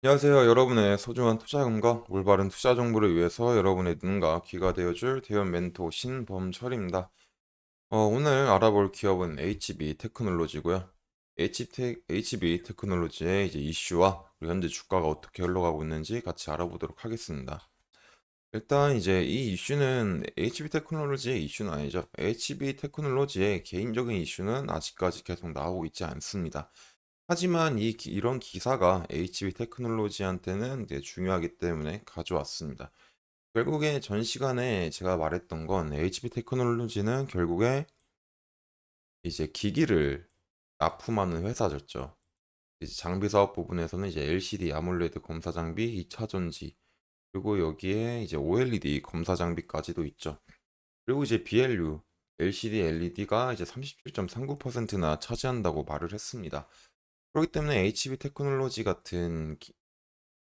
안녕하세요. 여러분의 소중한 투자금과 올바른 투자 정보를 위해서 여러분의 눈과 귀가 되어줄 대형 멘토 신범철입니다. 오늘 알아볼 기업은 HB 테크놀로지고요. HB 테크놀로지의 이제 이슈와 그리고 현재 주가가 어떻게 흘러가고 있는지 같이 알아보도록 하겠습니다. 일단 이제 이 이슈는 HB 테크놀로지의 이슈는 아니죠. HB 테크놀로지의 개인적인 이슈는 아직까지 계속 나오고 있지 않습니다. 하지만 이런 기사가 HB 테크놀로지한테는 이제 중요하기 때문에 가져왔습니다. 결국에 전 시간에 제가 말했던 건 HB 테크놀로지는 결국에 이제 기기를 납품하는 회사였죠. 이제 장비 사업 부분에서는 이제 LCD 아몰레드 검사 장비, 2차 전지, 그리고 여기에 이제 OLED 검사 장비까지도 있죠. 그리고 이제 BLU, LCD, LED가 이제 37.39%나 차지한다고 말을 했습니다. 그렇기 때문에 HB 테크놀로지 같은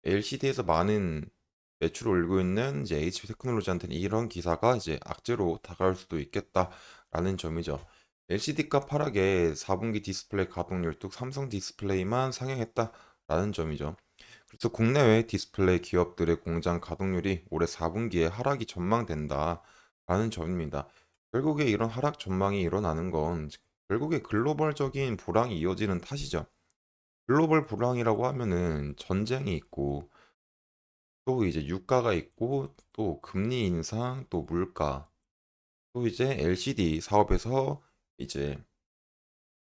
LCD에서 많은 매출을 올리고 있는 이제 HP 테크놀로지한테는 이런 기사가 이제 악재로 다가올 수도 있겠다라는 점이죠. LCD 값 하락에 4분기 디스플레이 가동률 뚝 삼성 디스플레이만 상향했다라는 점이죠. 그래서 국내외 디스플레이 기업들의 공장 가동률이 올해 4분기에 하락이 전망된다라는 점입니다. 결국에 이런 하락 전망이 일어나는 건 결국에 글로벌적인 불황이 이어지는 탓이죠. 글로벌 불황이라고 하면은 전쟁이 있고 또 이제 유가가 있고 또 금리 인상 또 물가 또 이제 LCD 사업에서 이제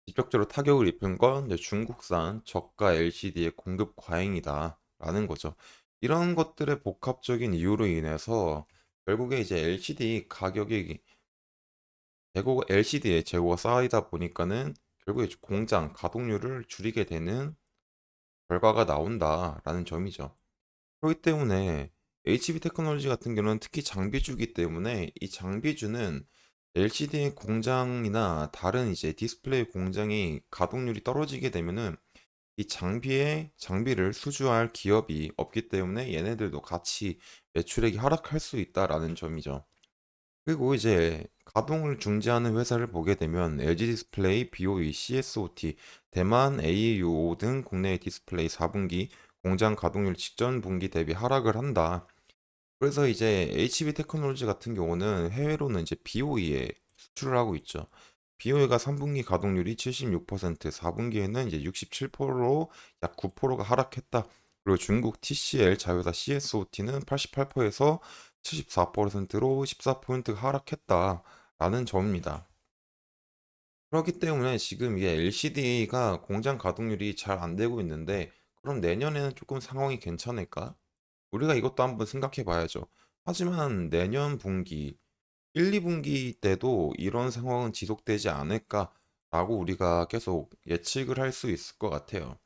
직접적으로 타격을 입은 건 이제 중국산 저가 LCD의 공급 과잉이다라는 거죠. 이런 것들의 복합적인 이유로 인해서 결국에 이제 LCD 가격이 LCD의 재고가 쌓이다 보니까는 결국에 공장 가동률을 줄이게 되는 결과가 나온다라는 점이죠. 그렇기 때문에 HB 테크놀로지 같은 경우는 특히 장비주기 때문에 이 장비주는 LCD 공장이나 다른 이제 디스플레이 공장이 가동률이 떨어지게 되면은 이 장비를 수주할 기업이 없기 때문에 얘네들도 같이 매출액이 하락할 수 있다라는 점이죠. 그리고 이제 가동을 중지하는 회사를 보게 되면 LG 디스플레이, BOE, CSOT, 대만, AUO 등 국내의 디스플레이 4분기 공장 가동률 직전 분기 대비 하락을 한다. 그래서 이제 HB 테크놀로지 같은 경우는 해외로는 이제 BOE에 수출을 하고 있죠. BOE가 3분기 가동률이 76%, 4분기에는 이제 67%로 약 9%가 하락했다. 그리고 중국 TCL 자회사 CSOT는 88%에서 74%로 14포인트가 하락했다라는 점입니다. 그렇기 때문에 지금 이게 LCD가 공장 가동률이 잘 안 되고 있는데 그럼 내년에는 조금 상황이 괜찮을까? 우리가 이것도 한번 생각해 봐야죠. 하지만 내년 분기, 1, 2분기 때도 이런 상황은 지속되지 않을까라고 우리가 계속 예측을 할 수 있을 것 같아요.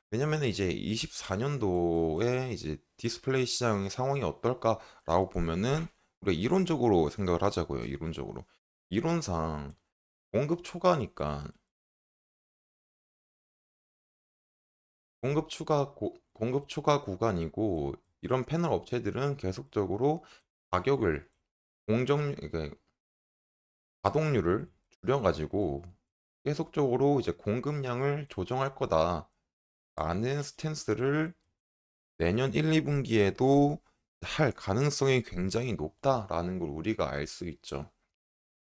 왜냐면 이제 24년도에 이제 디스플레이 시장의 상황이 어떨까라고 보면은 우리가 이론적으로 생각을 하자고요. 이론적으로. 이론상 공급 초과니까 공급 초과 구간이고 이런 패널 업체들은 계속적으로 가격을 그러니까 가동률을 줄여가지고 계속적으로 이제 공급량을 조정할 거다라는 스탠스를 내년 1, 2분기에도 할 가능성이 굉장히 높다라는 걸 우리가 알 수 있죠.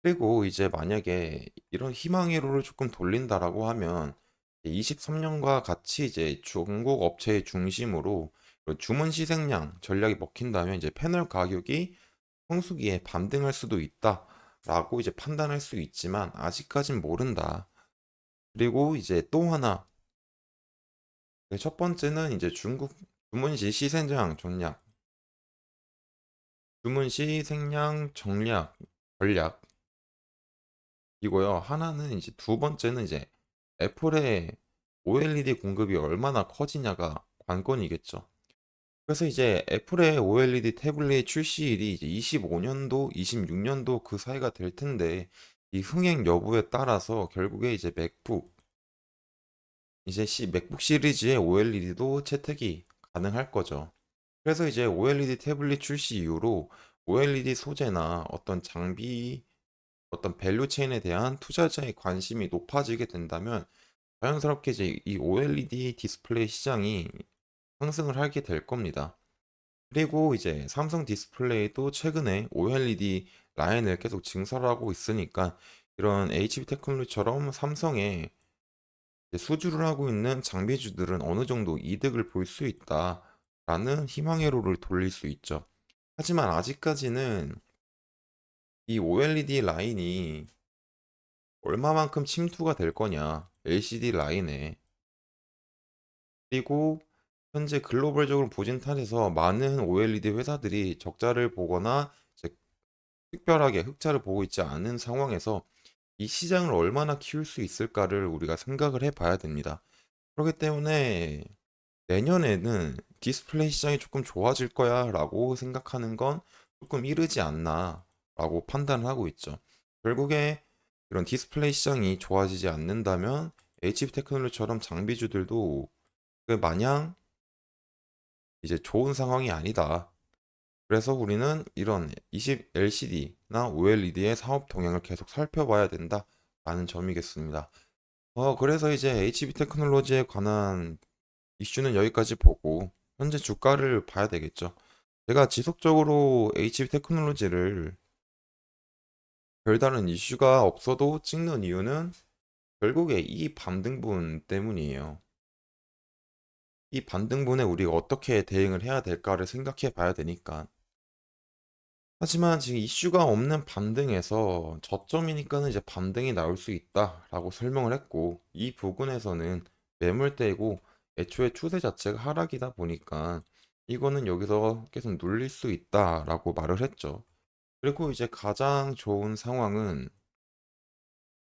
그리고 이제 만약에 이런 희망회로를 조금 돌린다라고 하면 23년과 같이 이제 중국 업체의 중심으로 주문 시생량 전략이 먹힌다면 이제 패널 가격이 성수기에 반등할 수도 있다라고 이제 판단할 수 있지만 아직까진 모른다. 그리고 이제 또 하나 첫 번째는 이제 중국 주문시 시생량 전략, 주문시 생량 전략 이고요. 하나는 이제 두 번째는 이제 애플의 OLED 공급이 얼마나 커지냐가 관건이겠죠. 그래서 이제 애플의 OLED 태블릿 출시일이 이제 25년도, 26년도 그 사이가 될 텐데 이 흥행 여부에 따라서 결국에 이제 맥북 시리즈의 OLED도 채택이 가능할 거죠. 그래서 이제 OLED 태블릿 출시 이후로 OLED 소재나 어떤 장비, 어떤 밸류 체인에 대한 투자자의 관심이 높아지게 된다면 자연스럽게 이제 이 OLED 디스플레이 시장이 상승을 하게 될 겁니다. 그리고 이제 삼성 디스플레이도 최근에 OLED 라인을 계속 증설하고 있으니까 이런 HB 테크놀로지처럼 삼성의 이제 수주를 하고 있는 장비주들은 어느 정도 이득을 볼 수 있다라는 희망회로를 돌릴 수 있죠. 하지만 아직까지는 이 OLED 라인이 얼마만큼 침투가 될 거냐, LCD 라인에. 그리고 현재 글로벌적으로 보진 탓해서 많은 OLED 회사들이 적자를 보거나 이제 특별하게 흑자를 보고 있지 않은 상황에서 이 시장을 얼마나 키울 수 있을까를 우리가 생각을 해봐야 됩니다. 그렇기 때문에 내년에는 디스플레이 시장이 조금 좋아질 거야 라고 생각하는 건 조금 이르지 않나 라고 판단을 하고 있죠. 결국에 이런 디스플레이 시장이 좋아지지 않는다면 HP 테크놀로지처럼 장비주들도 그 마냥 이제 좋은 상황이 아니다. 그래서 우리는 이런 20 LCD나 OLED의 사업 동향을 계속 살펴봐야 된다라는 점이겠습니다. 그래서 이제 HB 테크놀로지에 관한 이슈는 여기까지 보고 현재 주가를 봐야 되겠죠. 제가 지속적으로 HB 테크놀로지를 별다른 이슈가 없어도 찍는 이유는 결국에 이 반등분 때문이에요. 이 반등분에 우리가 어떻게 대응을 해야 될까를 생각해 봐야 되니까. 하지만 지금 이슈가 없는 반등에서 저점이니까는 이제 반등이 나올 수 있다라고 설명을 했고, 이 부분에서는 매물대고 애초에 추세 자체가 하락이다 보니까 이거는 여기서 계속 눌릴 수 있다라고 말을 했죠. 그리고 이제 가장 좋은 상황은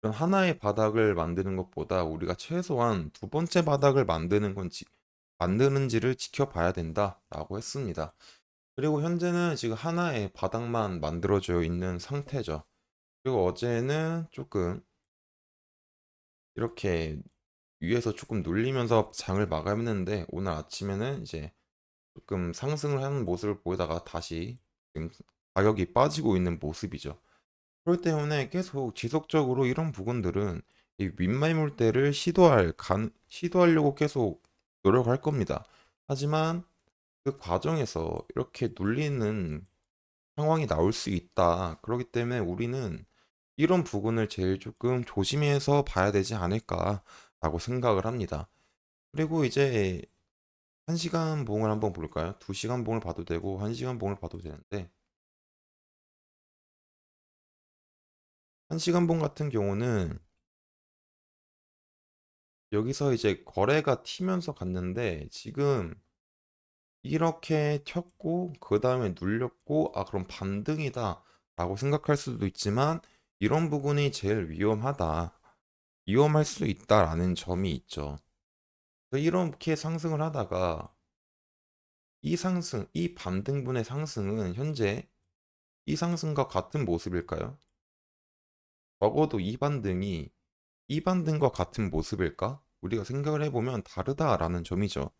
이런 하나의 바닥을 만드는 것보다 우리가 최소한 두 번째 바닥을 만드는지를 지켜봐야 된다라고 했습니다. 그리고 현재는 지금 하나의 바닥만 만들어져 있는 상태죠. 그리고 어제는 조금 이렇게 위에서 조금 눌리면서 장을 마감했는데 오늘 아침에는 이제 조금 상승을 하는 모습을 보이다가 다시 지금 가격이 빠지고 있는 모습이죠. 그렇기 때문에 계속 지속적으로 이런 부분들은 이 윗매물대를 시도하려고 계속 노력할 겁니다. 하지만 그 과정에서 이렇게 눌리는 상황이 나올 수 있다. 그렇기 때문에 우리는 이런 부분을 제일 조금 조심해서 봐야 되지 않을까라고 생각을 합니다. 그리고 이제 1시간 봉을 한번 볼까요? 2시간 봉을 봐도 되고 1시간 봉을 봐도 되는데 1시간 봉 같은 경우는 여기서 이제 거래가 튀면서 갔는데 지금 이렇게 튀었고 그 다음에 눌렸고 그럼 반등이다 라고 생각할 수도 있지만 이런 부분이 제일 위험할 수 있다라는 점이 있죠. 그래서 이렇게 상승을 하다가 이 반등분의 상승은 현재 이 상승과 같은 모습일까요? 적어도 이 반등과 같은 모습일까? 우리가 생각을 해보면 다르다라는 점이죠.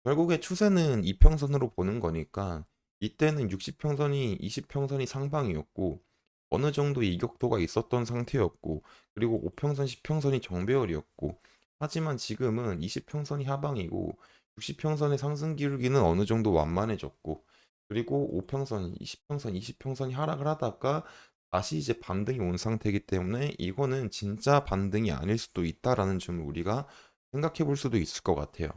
결국에 추세는 이평선으로 보는 거니까 이때는 60평선이 20평선이 상방이었고 어느 정도 이격도가 있었던 상태였고 그리고 5평선 10평선이 정배열이었고 하지만 지금은 20평선이 하방이고 60평선의 상승 기울기는 어느 정도 완만해졌고 그리고 5평선, 20평선, 20평선이 하락을 하다가 다시 이제 반등이 온 상태이기 때문에 이거는 진짜 반등이 아닐 수도 있다라는 점을 우리가 생각해 볼 수도 있을 것 같아요.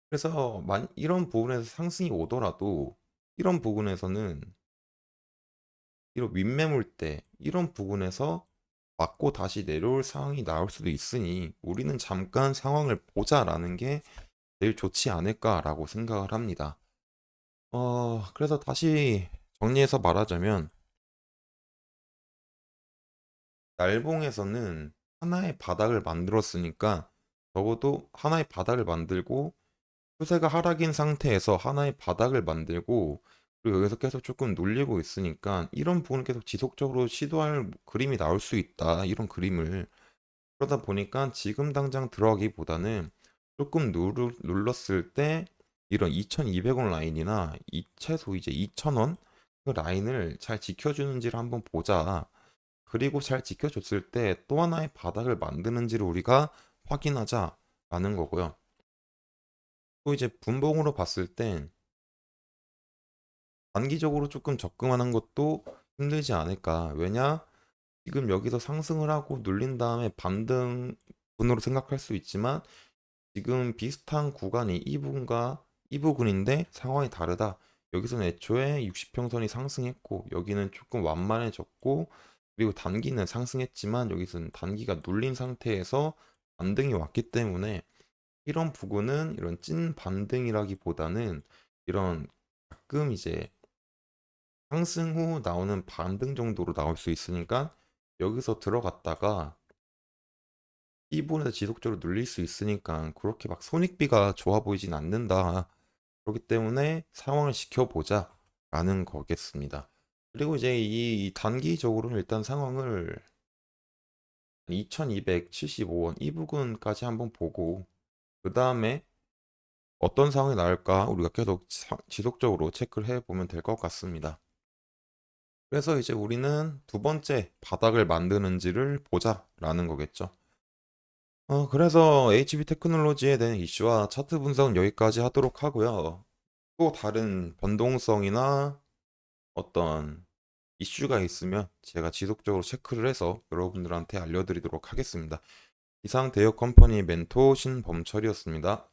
그래서 이런 부분에서 상승이 오더라도 이런 부분에서는 이런 윗매물대 이런 부분에서 맞고 다시 내려올 상황이 나올 수도 있으니 우리는 잠깐 상황을 보자라는 게 제일 좋지 않을까라고 생각을 합니다. 그래서 다시 정리해서 말하자면 날봉에서는 하나의 바닥을 만들었으니까 적어도 하나의 바닥을 만들고 추세가 하락인 상태에서 하나의 바닥을 만들고 그리고 여기서 계속 조금 눌리고 있으니까 이런 부분을 계속 지속적으로 시도할 그림이 나올 수 있다. 이런 그림을 그러다 보니까 지금 당장 들어가기보다는 조금 눌렀을 때 이런 2200원 라인이나 최소 이제 2000원 그 라인을 잘 지켜주는지를 한번 보자. 그리고 잘 지켜줬을 때 또 하나의 바닥을 만드는지를 우리가 확인하자라는 거고요. 또 이제 분봉으로 봤을 땐 단기적으로 조금 접근하는 것도 힘들지 않을까. 왜냐? 지금 여기서 상승을 하고 눌린 다음에 반등분으로 생각할 수 있지만 지금 비슷한 구간이 이 부분과 이 부분인데 상황이 다르다. 여기서는 애초에 60평선이 상승했고 여기는 조금 완만해졌고 그리고 단기는 상승했지만 여기서는 단기가 눌린 상태에서 반등이 왔기 때문에 이런 부분은 이런 찐 반등이라기보다는 이런 가끔 이제 상승 후 나오는 반등 정도로 나올 수 있으니까 여기서 들어갔다가 이 부분에서 지속적으로 눌릴 수 있으니까 그렇게 막 손익비가 좋아 보이진 않는다. 그렇기 때문에 상황을 지켜보자 라는 거겠습니다. 그리고 이제 이 단기적으로는 일단 상황을 2275원 이 부분까지 한번 보고 그 다음에 어떤 상황이 나올까 우리가 계속 지속적으로 체크를 해보면 될 것 같습니다. 그래서 이제 우리는 두 번째 바닥을 만드는지를 보자라는 거겠죠. 그래서 HB 테크놀로지에 대한 이슈와 차트 분석은 여기까지 하도록 하고요. 또 다른 변동성이나 어떤 이슈가 있으면 제가 지속적으로 체크를 해서 여러분들한테 알려드리도록 하겠습니다. 이상 대여 컴퍼니 멘토 신범철이었습니다.